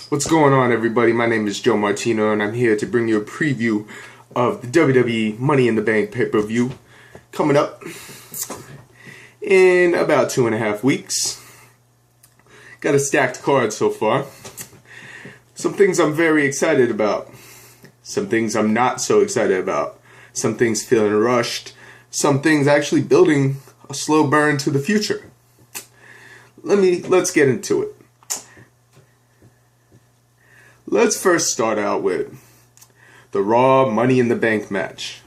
What's going on, everybody? My name is Joe Martino, and I'm here to bring you a preview of the WWE Money in the Bank pay-per-view coming up in about 2.5 weeks. Got a stacked card so far. Some things I'm very excited about. Some things I'm not so excited about. Some things feeling rushed. Some things actually building a slow burn to the future. Let's get into it. Let's first start out with the Raw Money in the Bank match.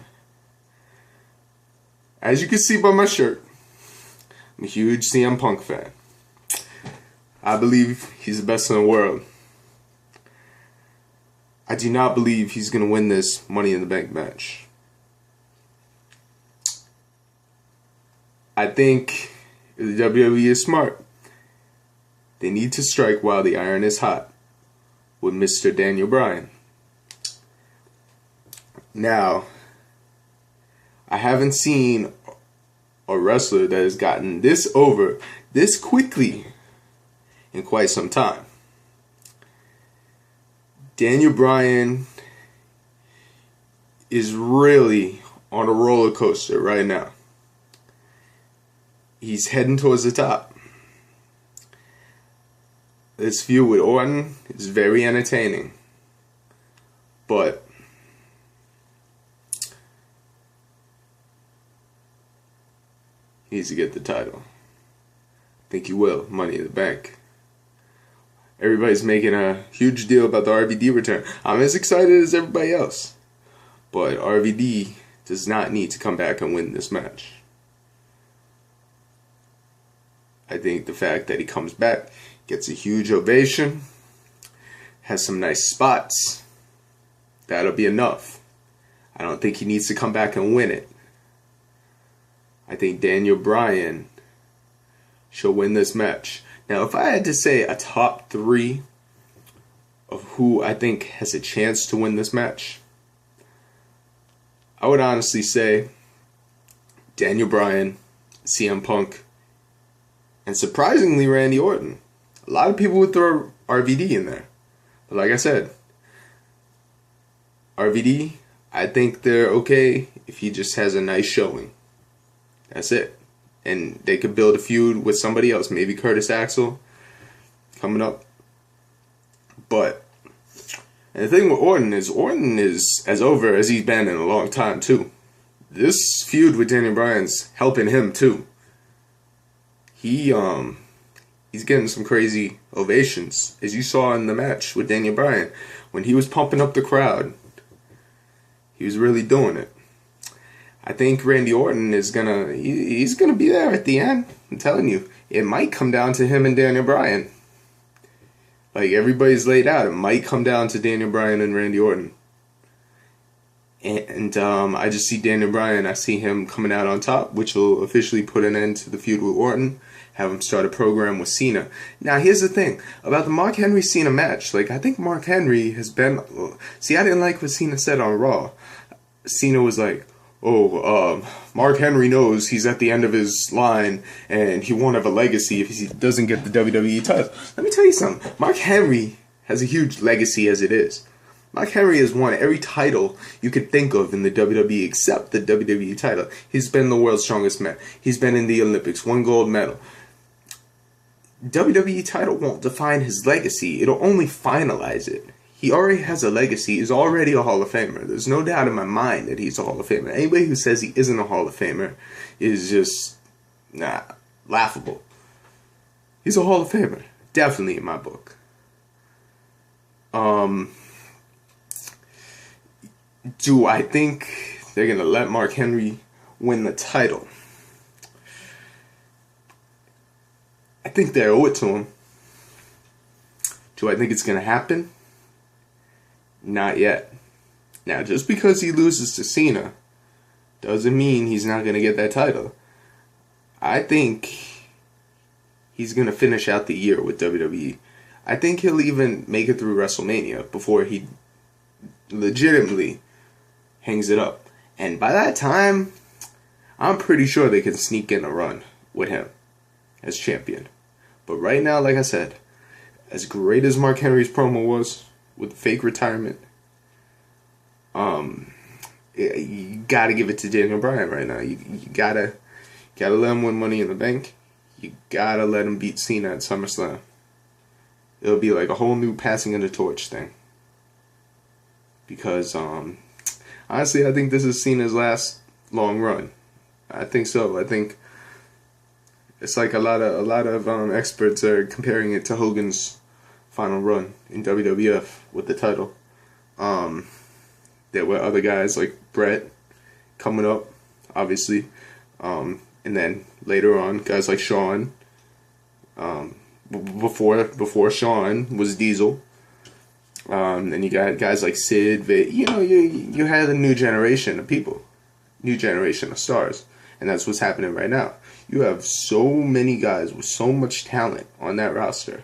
As you can see by my shirt, I'm a huge CM Punk fan. I believe he's the best in the world. I do not believe he's going to win this Money in the Bank match. I think if the WWE is smart, they need to strike while the iron is hot with Mr. Daniel Bryan. Now, I haven't seen a wrestler that has gotten this over this quickly in quite some time. Daniel Bryan is really on a roller coaster right now. He's heading towards the top. This feud with Orton is very entertaining, but he needs to get the title. I think he will. Money in the Bank. Everybody's making a huge deal about the RVD return. I'm as excited as everybody else, but RVD does not need to come back and win this match. I think the fact that he comes back, gets a huge ovation, has some nice spots, that'll be enough. I don't think he needs to come back and win it. I think Daniel Bryan should win this match. Now, if I had to say a top 3 of who I think has a chance to win this match, I would honestly say Daniel Bryan, CM Punk, and surprisingly Randy Orton. A lot of people would throw RVD in there. But like I said, RVD, I think they're okay if he just has a nice showing. That's it. And they could build a feud with somebody else. Maybe Curtis Axel coming up. But and the thing with Orton is as over as he's been in a long time too. This feud with Daniel Bryan's helping him too. He's getting some crazy ovations, as you saw in the match with Daniel Bryan. When he was pumping up the crowd, he was really doing it. I think Randy Orton is he's gonna be there at the end. I'm telling you, it might come down to him and Daniel Bryan. Like everybody's laid out, it might come down to Daniel Bryan and Randy Orton. And I just see Daniel Bryan, I see him coming out on top, which will officially put an end to the feud with Orton. Have him start a program with Cena. Now, here's the thing about the Mark Henry-Cena match. Like, I think Mark Henry has been... See, I didn't like what Cena said on Raw. Cena was like, Mark Henry knows he's at the end of his line, and he won't have a legacy if he doesn't get the WWE title. Let me tell you something. Mark Henry has a huge legacy as it is. Mark Henry has won every title you could think of in the WWE except the WWE title. He's been the world's strongest man. He's been in the Olympics, won gold medal. WWE title won't define his legacy. It'll only finalize it. He already has a legacy. He's already a Hall of Famer. There's no doubt in my mind that he's a Hall of Famer. Anybody who says he isn't a Hall of Famer is just, laughable. He's a Hall of Famer. Definitely in my book. Do I think they're going to let Mark Henry win the title? I think they owe it to him. Do I think it's going to happen? Not yet. Now, just because he loses to Cena doesn't mean he's not going to get that title. I think he's going to finish out the year with WWE. I think he'll even make it through WrestleMania before he legitimately hangs it up. And by that time, I'm pretty sure they can sneak in a run with him as champion. But right now, like I said, as great as Mark Henry's promo was with fake retirement, you gotta give it to Daniel Bryan right now. You gotta let him win Money in the Bank. You gotta let him beat Cena at SummerSlam. It'll be like a whole new passing of the torch thing. Because honestly, I think this is Cena's last long run. I think so. I think it's like a lot of experts are comparing it to Hogan's final run in WWF with the title. There were other guys like Brett coming up, obviously, and then later on guys like Shawn. Before Shawn was Diesel. Then you got guys like Sid. You had a new generation of people, new generation of stars, and that's what's happening right now. You have so many guys with so much talent on that roster.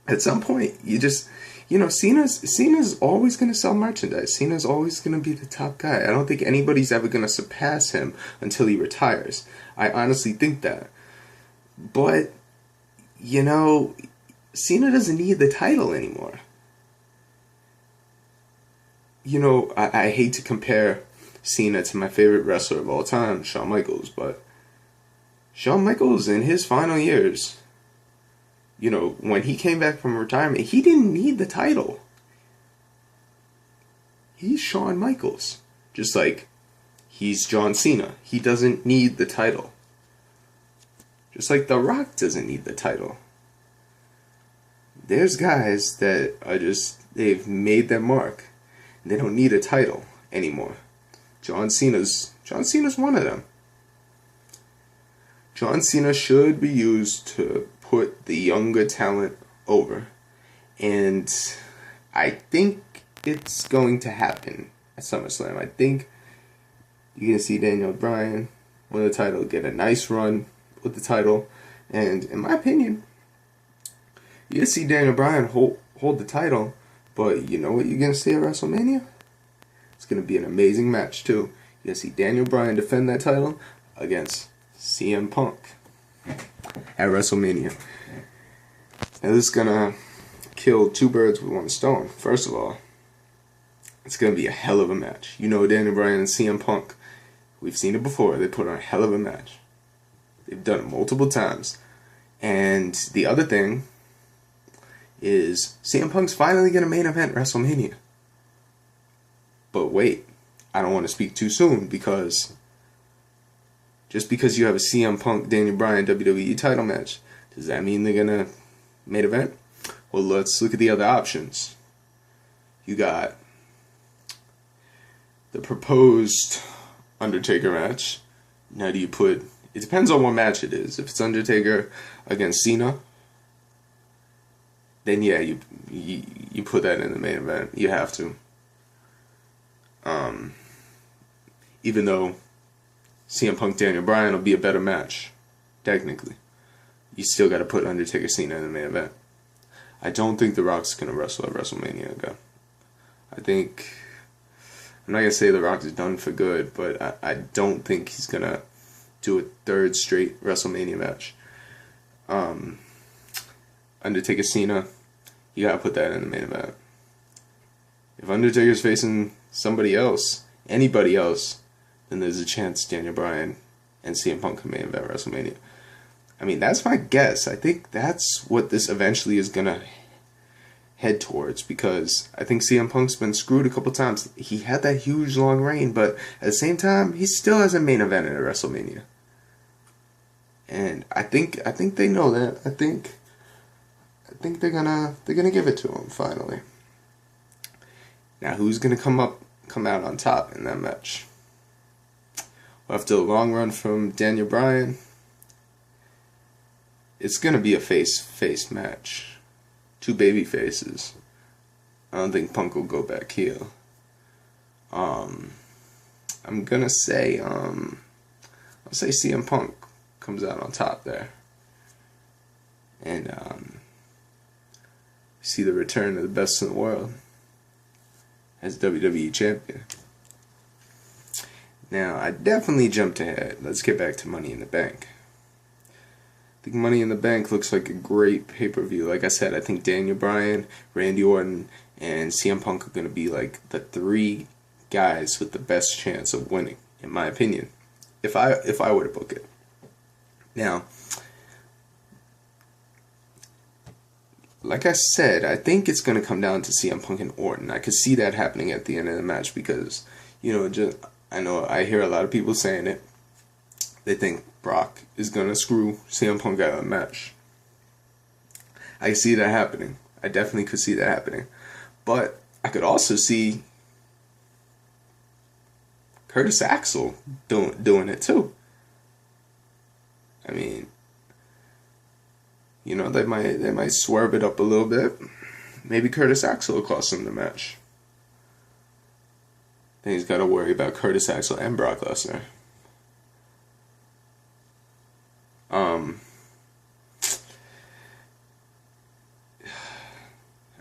At some point, you just, Cena's always going to sell merchandise. Cena's always going to be the top guy. I don't think anybody's ever going to surpass him until he retires. I honestly think that. But, Cena doesn't need the title anymore. I hate to compare Cena to my favorite wrestler of all time, Shawn Michaels, but Shawn Michaels in his final years, when he came back from retirement, he didn't need the title. He's Shawn Michaels. Just like he's John Cena. He doesn't need the title. Just like The Rock doesn't need the title. There's guys that are they've made their mark. They don't need a title anymore. John Cena's one of them. John Cena should be used to put the younger talent over. And I think it's going to happen at SummerSlam. I think you're going to see Daniel Bryan win the title, get a nice run with the title. And in my opinion, you're going to see Daniel Bryan hold the title. But you know what you're going to see at WrestleMania? It's going to be an amazing match too. You're going to see Daniel Bryan defend that title against CM Punk at WrestleMania. Now this is going to kill two birds with one stone. First of all, it's going to be a hell of a match. Daniel Bryan and CM Punk, we've seen it before. They put on a hell of a match. They've done it multiple times. And the other thing is CM Punk's finally going to main event WrestleMania. But wait, I don't want to speak too soon, because just because you have a CM Punk Daniel Bryan WWE title match, does that mean they're going to main event? Well, let's look at the other options. You got the proposed Undertaker match. Now do you put, it depends on what match it is. If it's Undertaker against Cena, then yeah, you put that in the main event. You have to. Even though CM Punk Daniel Bryan will be a better match, technically, you still got to put Undertaker Cena in the main event. I don't think The Rock's gonna wrestle at WrestleMania again. I'm not gonna say The Rock is done for good, but I don't think he's gonna do a third straight WrestleMania match. Undertaker Cena, you gotta put that in the main event. If Undertaker's facing somebody else, anybody else, then there's a chance Daniel Bryan and CM Punk can main event WrestleMania. I mean, that's my guess. I think that's what this eventually is gonna head towards, because I think CM Punk's been screwed a couple times. He had that huge long reign, but at the same time, he still hasn't main evented at WrestleMania. And I think they know that. I think they're gonna give it to him finally. Now, who's gonna come out on top in that match? Well, after a long run from Daniel Bryan, it's gonna be a face match. Two baby faces. I don't think Punk will go back heel. I'm gonna say I'll say CM Punk comes out on top there. And see the return of the best in the world as WWE champion. Now, I definitely jumped ahead. Let's get back to Money in the Bank. think Money in the Bank looks like a great pay-per-view. Like I said, I think Daniel Bryan, Randy Orton, and CM Punk are going to be like the 3 guys with the best chance of winning, in my opinion, if I were to book it. Now, like I said, I think it's going to come down to CM Punk and Orton. I could see that happening at the end of the match because, I hear a lot of people saying it. They think Brock is going to screw CM Punk out of the match. I see that happening. I definitely could see that happening. But I could also see Curtis Axel doing it too. I mean, they might swerve it up a little bit. Maybe Curtis Axel will cost him the match. Then he's got to worry about Curtis Axel and Brock Lesnar.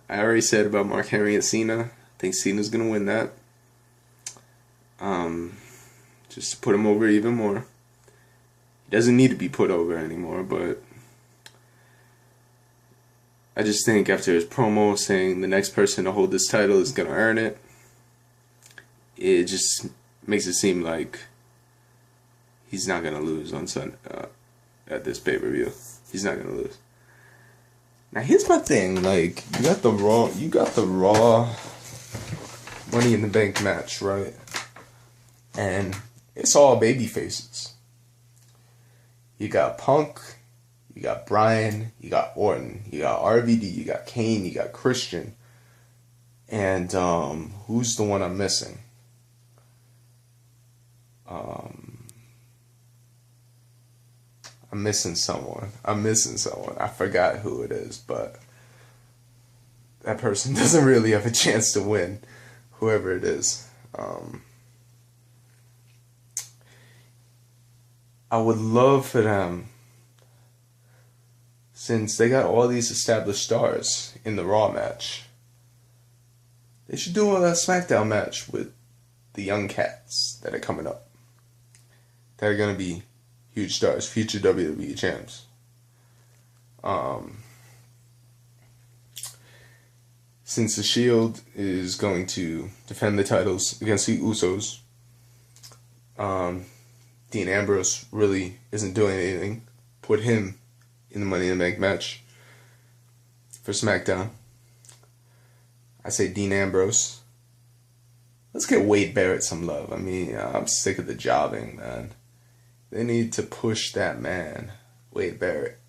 I already said about Mark Henry and Cena. I think Cena's gonna win that. Just to put him over even more. He doesn't need to be put over anymore, but I just think after his promo saying the next person to hold this title is gonna earn it, it just makes it seem like he's not gonna lose on Sunday at this pay-per-view. He's not gonna lose. Now here's my thing, like you got the Raw Money in the Bank match, right? And it's all baby faces. You got Punk, you got Bryan, you got Orton, you got RVD, you got Kane, you got Christian, and who's the one I'm missing? I'm missing someone. I forgot who it is, but that person doesn't really have a chance to win, whoever it is. I would love for them, since they got all these established stars in the Raw match, they should do a SmackDown match with the young cats that are coming up. That are going to be huge stars, future WWE champs. Since the Shield is going to defend the titles against the Usos, Dean Ambrose really isn't doing anything. Put him in the Money in the Bank match for SmackDown. I say Dean Ambrose. Let's get Wade Barrett some love. I mean, I'm sick of the jobbing, man. They need to push that man, Wade Barrett.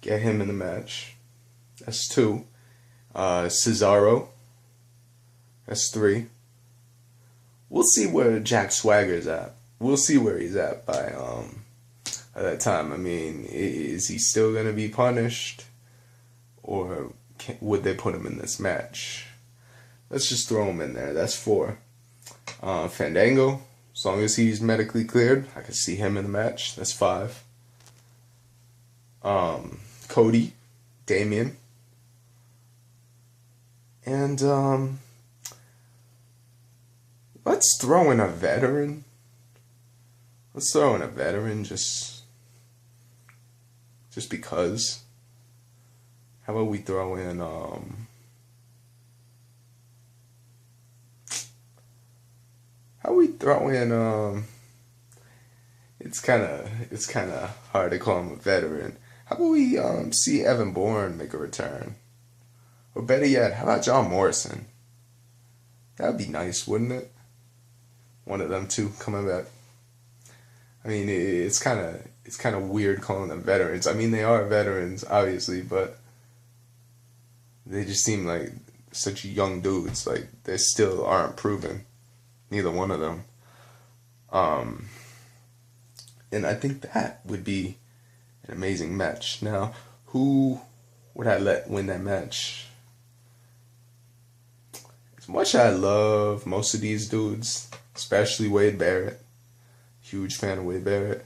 Get him in the match. That's 2. Cesaro. That's 3. We'll see where Jack Swagger's at. We'll see where he's at by that time. I mean, is he still going to be punished? Or would they put him in this match? Let's just throw him in there. That's 4. Fandango. As long as he's medically cleared, I can see him in the match. That's 5. Cody, Damian, and let's throw in a veteran. Let's throw in a veteran just because. How about we throw in it's kind of hard to call him a veteran. How about we see Evan Bourne make a return? Or better yet, how about John Morrison? That would be nice, wouldn't it? One of them two coming back. I mean, it's kind of weird calling them veterans. I mean, they are veterans, obviously, but they just seem like such young dudes. Like, they still aren't proven. Neither one of them. And I think that would be an amazing match. Now, who would I let win that match? As much as I love most of these dudes, especially Wade Barrett, huge fan of Wade Barrett,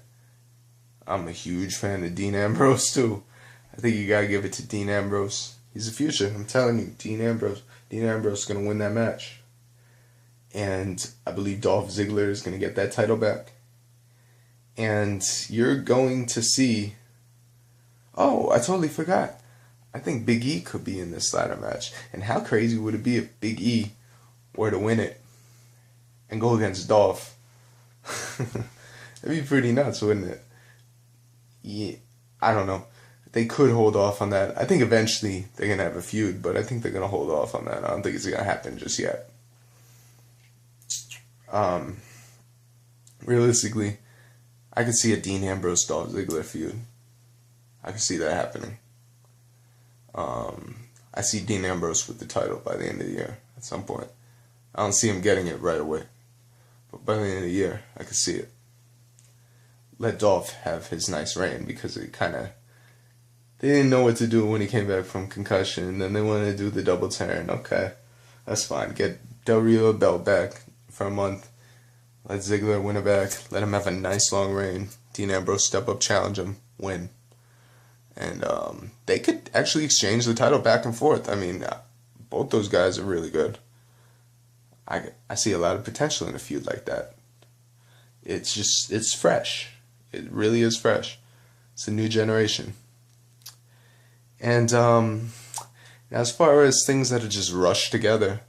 I'm a huge fan of Dean Ambrose too. I think you gotta give it to Dean Ambrose. He's the future. I'm telling you, Dean Ambrose is gonna win that match. And I believe Dolph Ziggler is gonna get that title back. And you're going to see... Oh, I totally forgot. I think Big E could be in this ladder match. And how crazy would it be if Big E were to win it and go against Dolph? That'd be pretty nuts, wouldn't it? Yeah, I don't know. They could hold off on that. I think eventually they're going to have a feud, but I think they're going to hold off on that. I don't think it's going to happen just yet. Realistically, I could see a Dean Ambrose Dolph Ziggler feud. I could see that happening. I see Dean Ambrose with the title by the end of the year at some point. I don't see him getting it right away, but by the end of the year, I could see it. Let Dolph have his nice reign, because it kind of... They didn't know what to do when he came back from concussion, and then they wanted to do the double turn. Okay, that's fine. Get Del Rio belt back for a month. Let Ziggler win it back. Let him have a nice long reign. Dean Ambrose step up, challenge him, win. And they could actually exchange the title back and forth. I mean, both those guys are really good. I see a lot of potential in a feud like that. It's fresh. It really is fresh. It's a new generation. And as far as things that are just rushed together,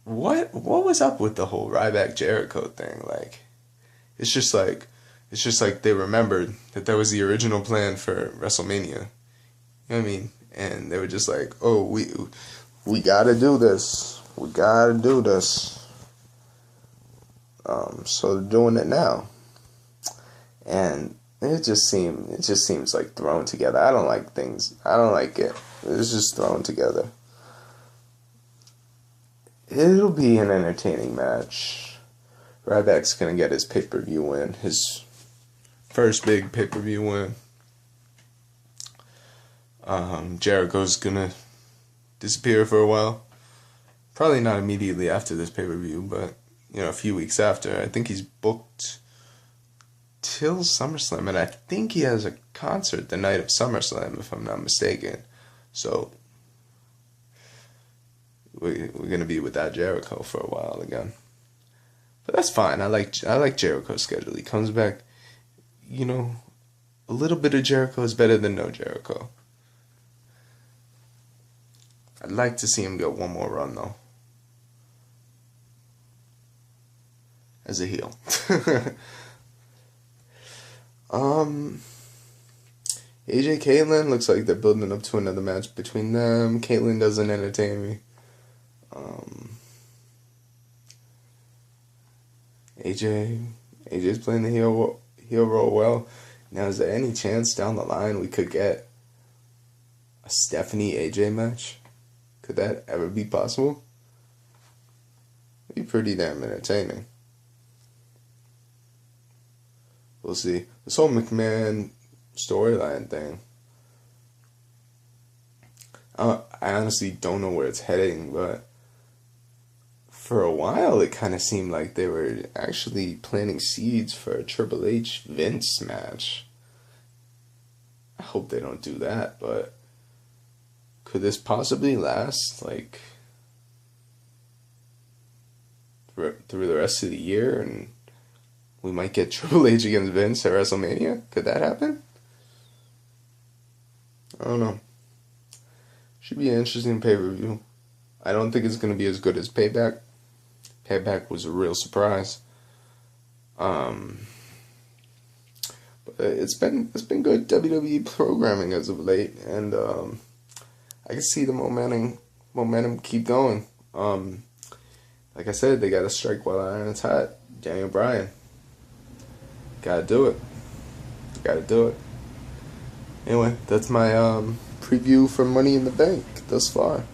what was up with the whole Ryback Jericho thing? Like, it's just like they remembered that was the original plan for WrestleMania. You know what I mean? And they were just like, oh, we gotta do this. We gotta do this. So they're doing it now. And it just seems like thrown together. I don't like things. I don't like it. It's just thrown together. It'll be an entertaining match. Ryback's gonna get his pay-per-view win. His first big pay-per-view win. Jericho's gonna disappear for a while. Probably not immediately after this pay-per-view, but a few weeks after. I think he's booked till SummerSlam, and I think he has a concert the night of SummerSlam, if I'm not mistaken. So we're gonna be without Jericho for a while again, but that's fine. I like Jericho's schedule. He comes back. A little bit of Jericho is better than no Jericho. I'd like to see him get one more run though, as a heel. AJ Kaitlyn, looks like they're building up to another match between them. Kaitlyn doesn't entertain me. AJ's playing the heel role well. Now, is there any chance down the line we could get a Stephanie AJ match? Could that ever be possible? It'd be pretty damn entertaining. We'll see. This whole McMahon storyline thing, I honestly don't know where it's heading, but for a while it kind of seemed like they were actually planting seeds for a Triple H Vince match. I hope they don't do that, but could this possibly last like through the rest of the year, and we might get Triple H against Vince at WrestleMania? Could that happen? I don't know. Should be an interesting pay-per-view. I don't think it's going to be as good as Payback. Payback was a real surprise. But it's been good WWE programming as of late, and I can see the momentum keep going. Like I said, they got to strike while the iron's hot. Daniel Bryan. Gotta do it. Gotta do it. Anyway, that's my preview for Money in the Bank thus far.